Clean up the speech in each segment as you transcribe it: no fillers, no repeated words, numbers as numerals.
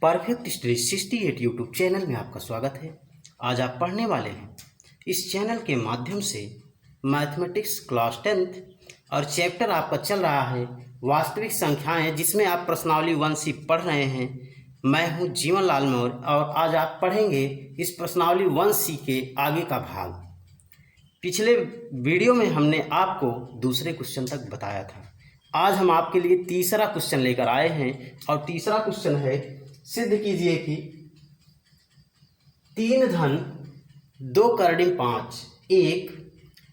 Perfect study 68 YouTube channel में आपका स्वागत है। आज आप पढ़ने वाले हैं इस चैनल के माध्यम से मैथमेटिक्स क्लास 10th और चैप्टर आपका चल रहा है वास्तविक संख्याएं, जिसमें आप प्रश्नावली 1C पढ़ रहे हैं। मैं हूं जीवन लाल मौर्य और आज आप पढ़ेंगे इस प्रश्नावली 1C के आगे का भाग। पिछले वीडियो में हमने आपको दूसरे क्वेश्चन तक बताया था। आज हम आपके लिए तीसरा क्वेश्चन लेकर आए हैं और तीसरा क्वेश्चन है, सिद्ध कीजिए कि 3 धन 2 करडिम 5 एक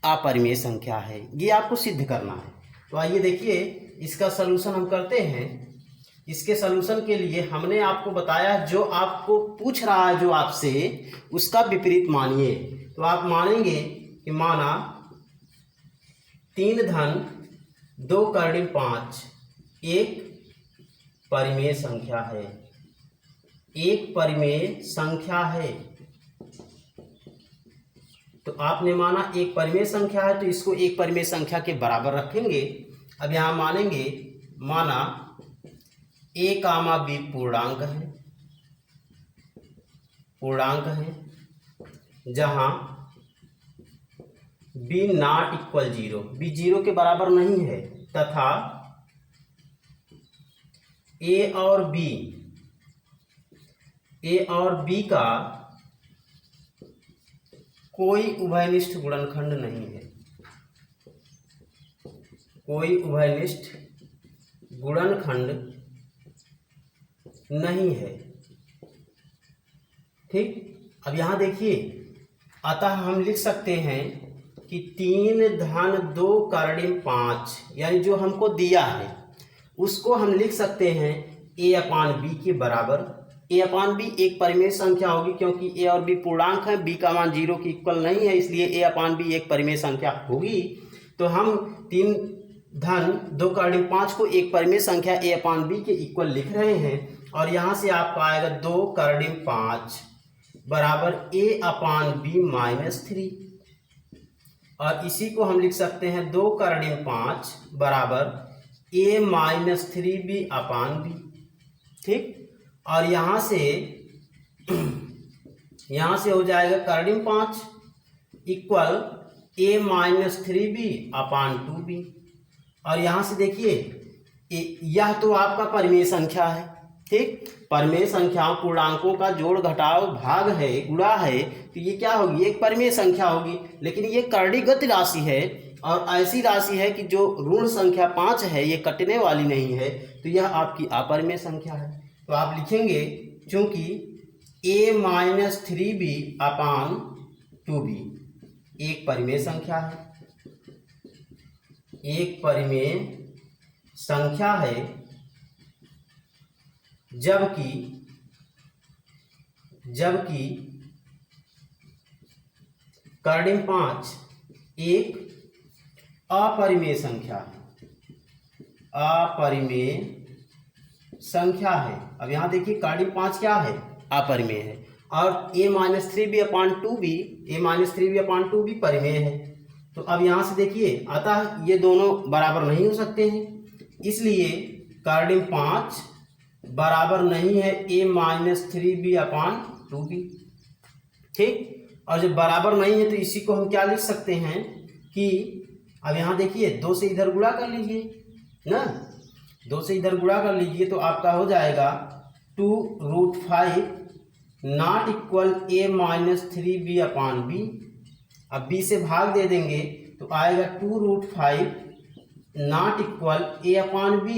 अपरिमेय संख्या है। ये आपको सिद्ध करना है। तो आइए देखिए इसका सलूशन हम करते हैं। इसके सलूशन के लिए हमने आपको बताया, जो आपको पूछ रहा है जो आपसे, उसका विपरीत मानिए। तो आप मानेंगे कि माना 3 धन 2 करडिम 5 एक परिमेय संख्या है। एक परिमेय संख्या है। तो आपने माना एक परिमेय संख्या है, तो इसको एक परिमेय संख्या के बराबर रखेंगे। अब यहां मानेंगे, माना a, b पूर्णांक है, जहां b नॉट इक्वल 0, b 0 के बराबर नहीं है, तथा a और b का कोई उभयनिष्ठ गुणनखंड नहीं है। कोई उभयनिष्ठ गुणनखंड नहीं है। ठीक। अब यहां देखिए, अतः हम लिख सकते हैं कि 3 धन 2 करडिम 5, यानी जो हमको दिया है उसको हम लिख सकते हैं a/b के बराबर। a/b एक परिमेय संख्या होगी, क्योंकि a और b पूर्णांक है, b का मान 0 के इक्वल नहीं है, इसलिए a/b एक परिमेय संख्या होगी। तो हम 3 धन 2 करडिम 5 को एक परिमेय संख्या a/b के इक्वल लिख रहे हैं। और यहाँ से आपका आएगा 2 करडिम 5 बराबर a/b - 3, और इसी को हम लिख सकते हैं 2 करडिम 5 बराबर a - 3b/b। ठीक। और यहाँ से हो जाएगा करडिम 5 इक्वल a - 3b/2b। और यहाँ से देखिए, यह तो आपका परिमेय संख्या है। ठीक। परिमेय संख्याओं पूर्णांकों का जोड़ घटाव भाग है, गुणा है, तो ये क्या होगी? एक परिमेय संख्या होगी। लेकिन ये कर्णीगत राशि है और ऐसी राशि है कि जो ऋण संख्या 5 है, ये कटने वाली नहीं है, तो यह आपकी अपरिमेय संख्या है। तो आप लिखेंगे, चूंकि a - 3b/2b एक परिमेय संख्या है, एक परिमेय संख्या है, जबकि करडिम 5 एक अपरिमेय संख्या है। अपरिमेय संख्या है। अब यहां देखिए, करडिम 5 क्या है? अपरिमेय है। और a - 3b/2b परिमेय है। तो अब यहां से देखिए, अतः ये दोनों बराबर नहीं हो सकते हैं, इसलिए करडिम 5 बराबर नहीं है a - 3b/2b। ठीक। और जब बराबर नहीं है तो इसी को हम क्या लिख सकते हैं कि, अब यहां देखिए, 2 से इधर गुणा कर लीजिए ना, 2 से इधर गुणा कर लीजिए, तो आपका हो जाएगा 2√5 नॉट इक्वल a - 3b/b। अब b से भाग दे देंगे तो आएगा 2√5 नॉट इक्वल a/b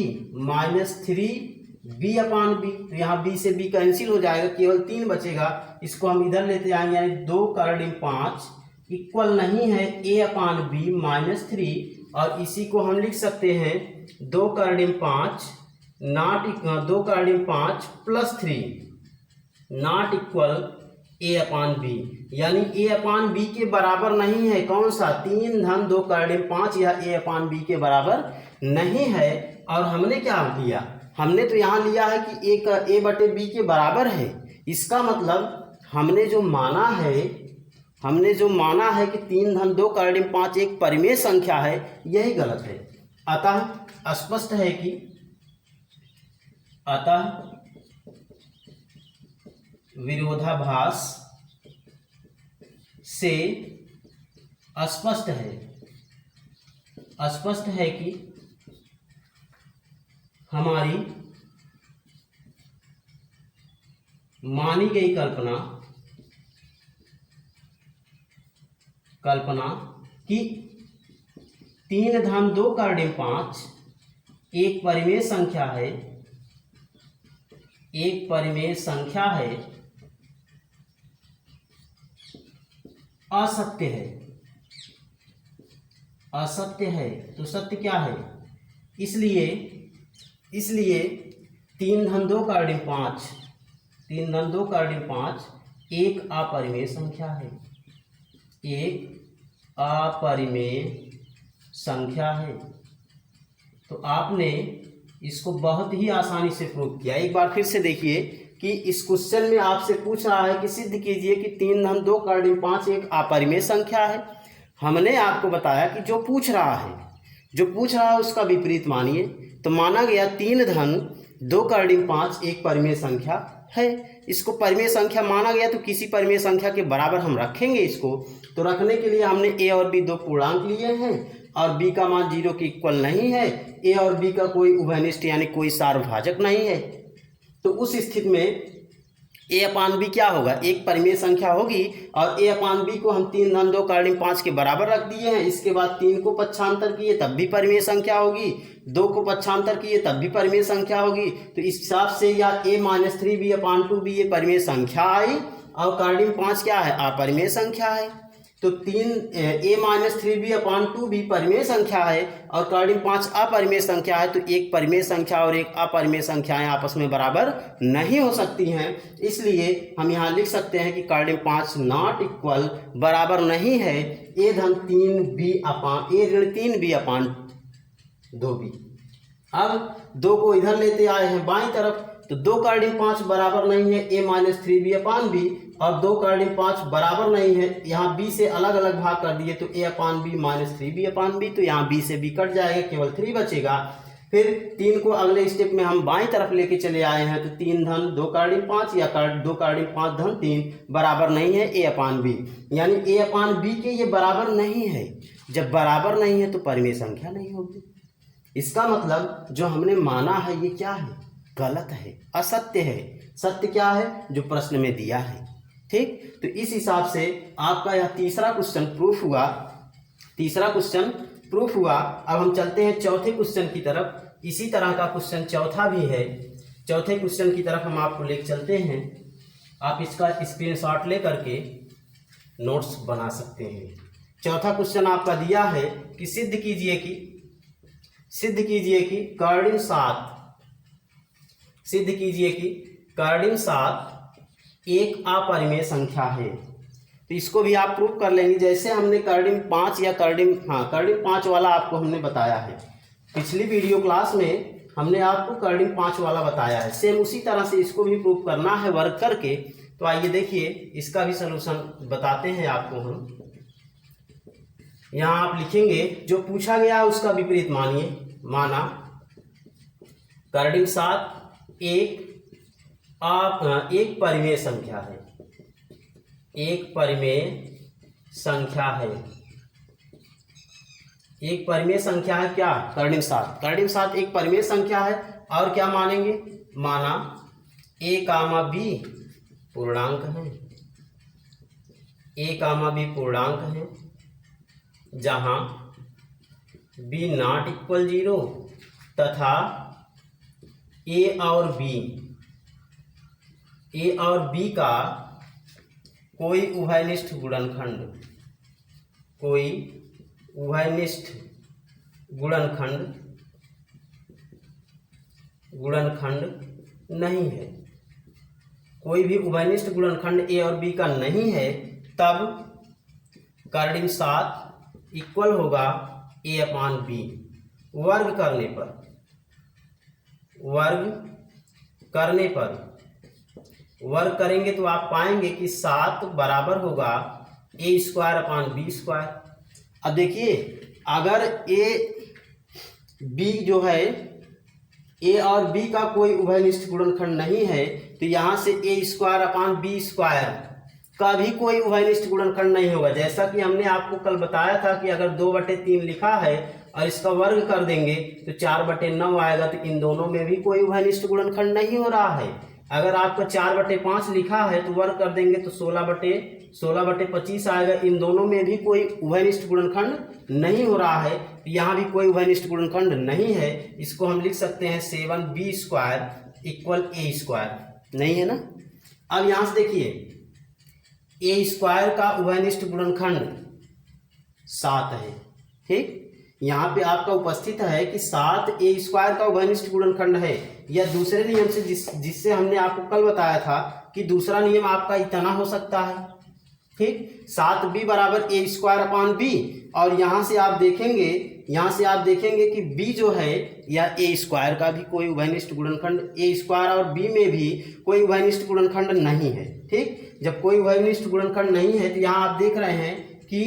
- 3b/b। तो यहाँ b से b कैंसिल हो जाएगा, केवल 3 बचेगा। इसको हम इधर लेते आएंगे, यानी 2 करडिम 5 इक्वल नहीं है a/b - 3, और इसी को हम लिख सकते हैं 2 करडिम 5 प्लस 3 नॉट इक्वल a/b, यानी a/b के बराबर नहीं है। कौन सा? 3 धन 2 करडिम 5, यह a/b के बराबर नहीं है। और हमने क्या लिया? हमने तो यहाँ लिया है कि a/b के बराबर है। इसका मतलब हमने जो माना है कि 3 धन 2 करडिम 5 एक परिमेय संख्या है, यही गलत है। अतः स्पष्ट है कि विरोधाभास से स्पष्ट है कि हमारी मानी गई कल्पना कि 3 धन 2 कार्डिम 5 एक परिमेय संख्या है असत्य है। तो सत्य क्या है? इसलिए 3 धन 2 कार्डिम 5 एक अपरिमेय संख्या है। तो आपने इसको बहुत ही आसानी से प्रूव किया। एक बार फिर से देखिए कि इस क्वेश्चन में आपसे पूछ रहा है कि सिद्ध कीजिए कि 3 धन 2 कार्डिम 5 एक अपरिमेय संख्या है। हमने आपको बताया कि जो पूछ रहा है उसका विपरीत मानिए। तो माना गया 3 धन 2 कार्डिम 5 एक परिमेय संख्या है। इसको परिमेय संख्या माना गया तो किसी परिमेय संख्या के बराबर हम रखेंगे इसको। तो रखने के लिए हमने a और b 2 पूर्णांक लिए हैं और b का मान 0 के इक्वल नहीं है। a और b का कोई उभयनिष्ठ यानी कोई सार्वभाजक नहीं है। तो उस स्थिति में a अपान b क्या होगा? एक परिमेय संख्या होगी और a अपान b को हम 3 धन 2 कार्डिम 5 के बराबर रख दिए हैं। इसके बाद 3 को पक्षांतर किए तब भी परिमेय संख्या होगी, 2 को पक्षांतर किए तब भी परिमेय संख्या होगी। तो इस हिसाब से या a-3b अपान 2b ये परिमेय संख्या आई और कार्डिम 5 क्या है? अपरिमेय संख्या है। तो 3a-3b अपान 2b परिमेय संख्या है और कार्डिम 5 अपरिमेय संख्या है। तो एक परिमेय संख्या और एक अपरिमेय संख्याएं आपस में बराबर नहीं हो सकती हैं। इसलिए हम यहाँ लिख सकते हैं कि कार्डिम 5 नॉट इक्वल बराबर नहीं है a धन 3b अपान 2b। अब 2 को इधर लेते आए हैं बाईं तरफ। तो 2 कार्डिम 5 बराबर नहीं है a-3b अपान b और 2 कार्डिम 5 बराबर नहीं है। यहाँ b से अलग अलग भाग कर दिए तो a upon b -3b upon b। तो यहाँ b से b कट जाएगा, केवल 3 बचेगा। फिर 3 को अगले स्टेप में हम बाईं तरफ लेके चले आए हैं। तो 3 धन 2 कार्डिम 5 या 2 कार्डिम 5 धन 3 बराबर नहीं है a अपान b, यानी a अपान b के ये बराबर नहीं है। जब बराबर नहीं है तो परिमेय संख्या नहीं होगी। इसका मतलब जो हमने माना है ये क्या है? गलत है, असत्य है। सत्य क्या है? जो प्रश्न में दिया है। ठीक, तो इस हिसाब से आपका यह तीसरा क्वेश्चन प्रूफ हुआ। अब हम चलते हैं चौथे क्वेश्चन की तरफ। इसी तरह का क्वेश्चन चौथा भी है। चौथे क्वेश्चन की तरफ हम आपको लेकर चलते हैं। आप इसका स्क्रीनशॉट ले करके नोट्स बना सकते हैं। चौथा क्वेश्चन आपका दिया है कि सिद्ध कीजिए कि कार्डिम 7 एक अपरिमेय संख्या है। तो इसको भी आप प्रूव कर लेंगे। जैसे हमने कार्डिम 5 या कार्डिम 5 वाला आपको हमने बताया है। पिछली वीडियो क्लास में हमने आपको कार्डिम 5 वाला बताया है। सेम उसी तरह से इसको भी प्रूव करना है वर्क करके। तो आइए देखिए, इसका भी सलूशन बताते हैं आपको हम। यहाँ आप लिखेंगे जो पूछा गया उसका विपरीत मानिए। माना कार्डिम 7 एक परिमेय संख्या है। एक परिमेय संख्या है क्या? कार्डिम 7 एक परिमेय संख्या है। और क्या मानेंगे? माना a, b पूर्णांक है, जहां b नॉट इक्वल 0 तथा a और b का कोई उभयनिष्ठ गुणनखंड नहीं है। कोई भी उभयनिष्ठ गुणनखंड a और b का नहीं है, तब कार्डिम 7 इक्वल होगा a अपान b। वर्ग करेंगे तो आप पाएंगे कि 7 बराबर होगा a square upon b square. अब देखिए, अगर a और b का कोई उभयनिष्ठ गुणनखंड नहीं है तो यहाँ से ए स्क्वायर अपान बी स्क्वायर का भी कोई उभयनिष्ठ गुणनखंड नहीं होगा। जैसा कि हमने आपको कल बताया था कि अगर 2/3 लिखा है और इसका वर्ग कर देंगे तो 4/9 आएगा, तो इन दोनों में भी कोई उभयनिष्ठ गुणनखंड नहीं हो रहा है। अगर आपका 4/5 लिखा है तो वर्ग कर देंगे तो 16/25 आएगा, इन दोनों में भी कोई उभयनिष्ठ गुणनखंड नहीं हो रहा है। यहाँ भी कोई उभयनिष्ठ गुणनखंड नहीं है। इसको हम लिख सकते हैं 7b square equal a square, नहीं है ना। अब यहाँ से देखिए ए स्क्वायर का उभयनिष्ठ गुणनखंड 7 है, ठीक। यहाँ पे आपका उपस्थित है कि 7 ए स्क्वायर का उभयनिष्ठ गुणनखंड है, या दूसरे नियम से जिससे हमने आपको कल बताया था कि दूसरा नियम आपका इतना हो सकता है, ठीक। 7b बराबर ए स्क्वायर अपान बी, और यहाँ से आप देखेंगे कि b जो है या ए स्क्वायर का भी कोई उभयनिष्ठ गुणनखंड, ए स्क्वायर और b में भी कोई उभयनिष्ठ गुणनखंड नहीं है, ठीक। जब कोई उभयनिष्ठ गुणनखंड नहीं है तो यहाँ आप देख रहे हैं कि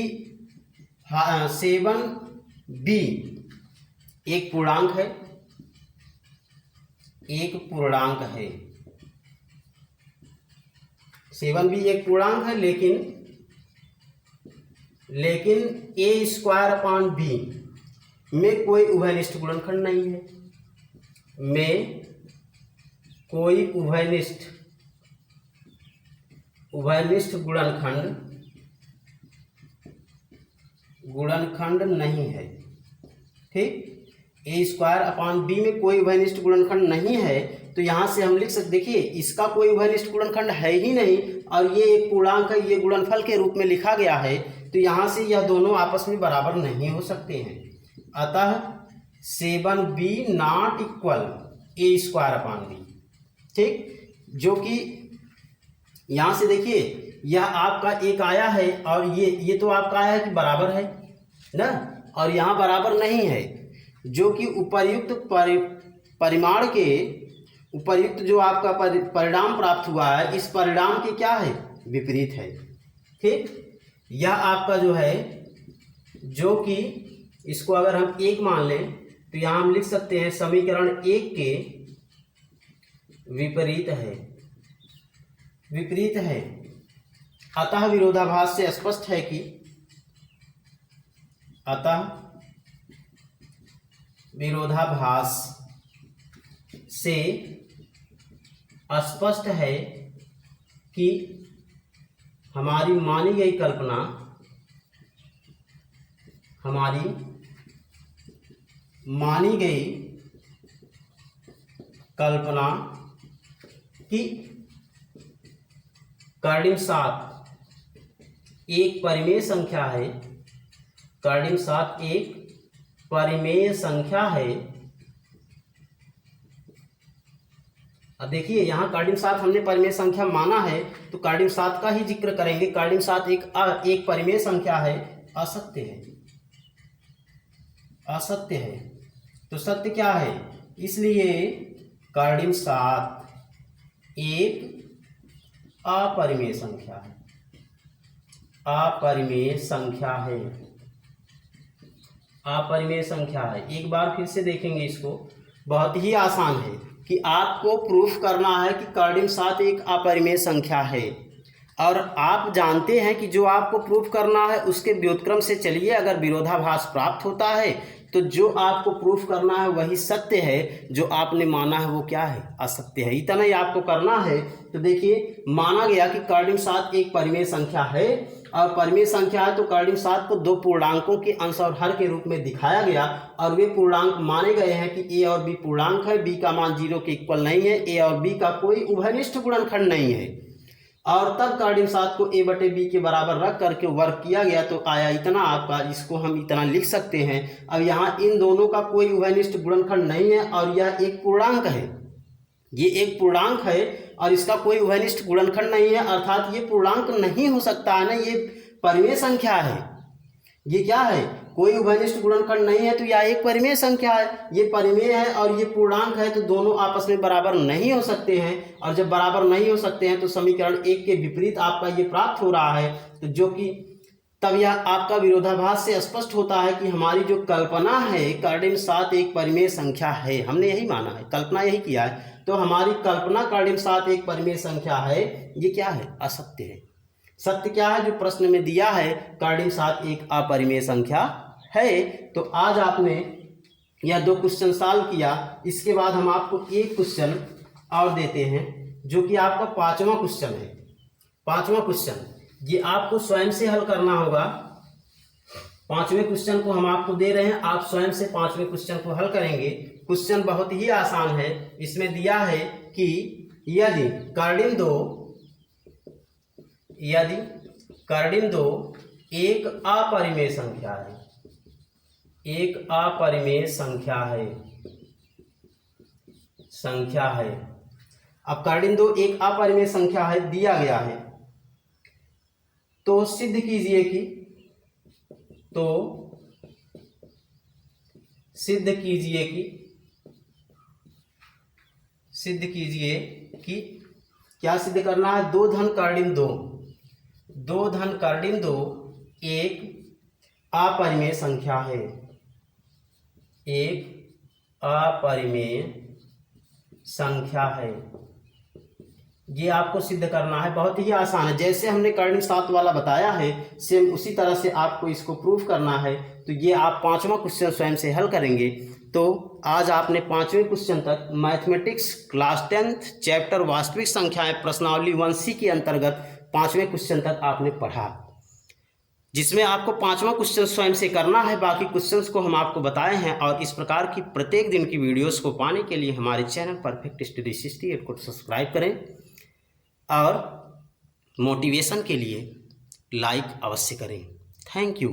7b एक पूर्णांक है, एक पूर्णांक है, 7b एक पूर्णांक है, लेकिन ए स्क्वायर अपान बी में कोई उभयनिष्ठ गुणनखंड नहीं है, में कोई उभयनिष्ठ गुणनखंड नहीं है, ठीक। ए स्क्वायर अपान बी में कोई उभयनिष्ठ गुणनखंड नहीं है, तो यहाँ से हम लिख सकते, देखिए इसका कोई उभयनिष्ठ गुणनखंड है ही नहीं, और ये एक पूर्णांक है, ये गुणनफल के रूप में लिखा गया है, तो यहाँ से यह दोनों आपस में बराबर नहीं हो सकते हैं। अतः 7b not equal a square upon b, ठीक। जो कि यहाँ से देखिए यह आपका एक आया है और ये तो आपका आया है कि बराबर है ना, और यहाँ बराबर नहीं है, जो कि उपर्युक्त परिमाण के उपर्युक्त जो आपका परिणाम प्राप्त हुआ है, इस परिणाम के क्या है, विपरीत है, ठीक। यह आपका जो है, जो कि इसको अगर हम 1 मान लें तो यहाँ हम लिख सकते हैं समीकरण 1 के विपरीत है। अतः विरोधाभास से स्पष्ट है कि हमारी मानी गई कल्पना कि कार्डिम 7 एक परिमेय संख्या है, कार्डिम 7 एक परिमेय संख्या है। अब देखिए यहाँ कार्डिम 7 हमने परिमेय संख्या माना है, तो कार्डिम 7 का ही जिक्र करेंगे। कार्डिम 7 एक परिमेय संख्या है, असत्य है, तो सत्य क्या है, इसलिए कार्डिम 7 एक अपरिमेय संख्या है। एक बार फिर से देखेंगे इसको, बहुत ही आसान है कि आपको प्रूफ करना है कि कार्डिम 7 एक अपरिमेय संख्या है, और आप जानते हैं कि जो आपको प्रूफ करना है उसके व्युत्क्रम से चलिए। अगर विरोधाभास प्राप्त होता है तो जो आपको प्रूफ करना है वही सत्य है, जो आपने माना है वो क्या है, असत्य है। इतना ही आपको करना है। तो देखिए माना गया कि कार्डिम 7 एक परिमेय संख्या है, और परिमेय संख्या है तो कार्डिम 7 को 2 पूर्णांकों के अंश और हर के रूप में दिखाया गया, और वे पूर्णांक माने गए हैं कि ए और बी पूर्णांक है, बी का मान 0 के इक्वल नहीं है, ए और बी का कोई उभयनिष्ठ गुणनखंड नहीं है, और तब कार्डिम 7 को ए बटे बी के बराबर रख करके वर्ग किया गया, तो आया इतना आपका। इसको हम इतना लिख सकते हैं। अब यहाँ इन दोनों का कोई उभयनिष्ठ गुणनखंड नहीं है, और यह एक पूर्णांक है, ये एक पूर्णांक है और इसका कोई उभयनिष्ठ गुणनखंड नहीं है, अर्थात ये पूर्णांक नहीं हो सकता है ना, ये परिमेय संख्या है। ये क्या है, कोई उभयनिष्ठ गुणनखंड नहीं है, तो यह एक परिमेय संख्या है, ये परिमेय है और ये पूर्णांक है, तो दोनों आपस में बराबर नहीं हो सकते हैं। और जब बराबर नहीं हो सकते हैं तो समीकरण 1 के विपरीत आपका ये प्राप्त हो रहा है, तो जो कि तब यह आपका विरोधाभास से स्पष्ट होता है कि हमारी जो कल्पना है कार्डिम 7 एक परिमेय संख्या है। हमने यही माना है, कल्पना यही किया है, तो हमारी कल्पना कार्डिम 7 एक परिमेय संख्या है, ये क्या है? असत्य है। सत्य क्या है? जो प्रश्न में दिया है कार्डिम 7 एक अपरिमेय संख्या है। तो आज आपने यह 2 क्वेश्चन सॉल्व किया। इसके बाद हम आपको एक क्वेश्चन और देते हैं जो कि आपका 5वां क्वेश्चन है। 5वां क्वेश्चन ये आपको स्वयं से हल करना होगा। 5वें क्वेश्चन को हम आपको दे रहे हैं, आप स्वयं से 5वें क्वेश्चन को हल करेंगे। क्वेश्चन बहुत ही आसान है। इसमें दिया है कि यदि कार्डिम 2 एक अपरिमेय संख्या है, एक अपरिमेय संख्या है। अब कार्डिम 2 एक अपरिमेय संख्या है, दिया गया है, तो सिद्ध कीजिए कि क्या सिद्ध करना है? 2 धन कार्डिम 2 एक अपरिमेय संख्या है, एक अपरिमेय संख्या है। ये आपको सिद्ध करना है। बहुत ही आसान है, जैसे हमने कार्डिम 7 वाला बताया है सेम उसी तरह से आपको इसको प्रूफ करना है। तो ये आप 5वां क्वेश्चन स्वयं से हल करेंगे। तो आज आपने 5वें क्वेश्चन तक मैथमेटिक्स क्लास 10th चैप्टर वास्तविक संख्याएं प्रश्नावली 1C के अंतर्गत 5वें क्वेश्चन तक आपने पढ़ा, जिसमें आपको 5वां क्वेश्चन स्वयं से करना है। बाकी क्वेश्चंस को हम आपको बताए हैं। और इस प्रकार की प्रत्येक दिन की वीडियोस को पाने के लिए हमारे चैनल परफेक्ट स्टडी 68 को सब्सक्राइब करें और मोटिवेशन के लिए लाइक अवश्य करें। Thank you.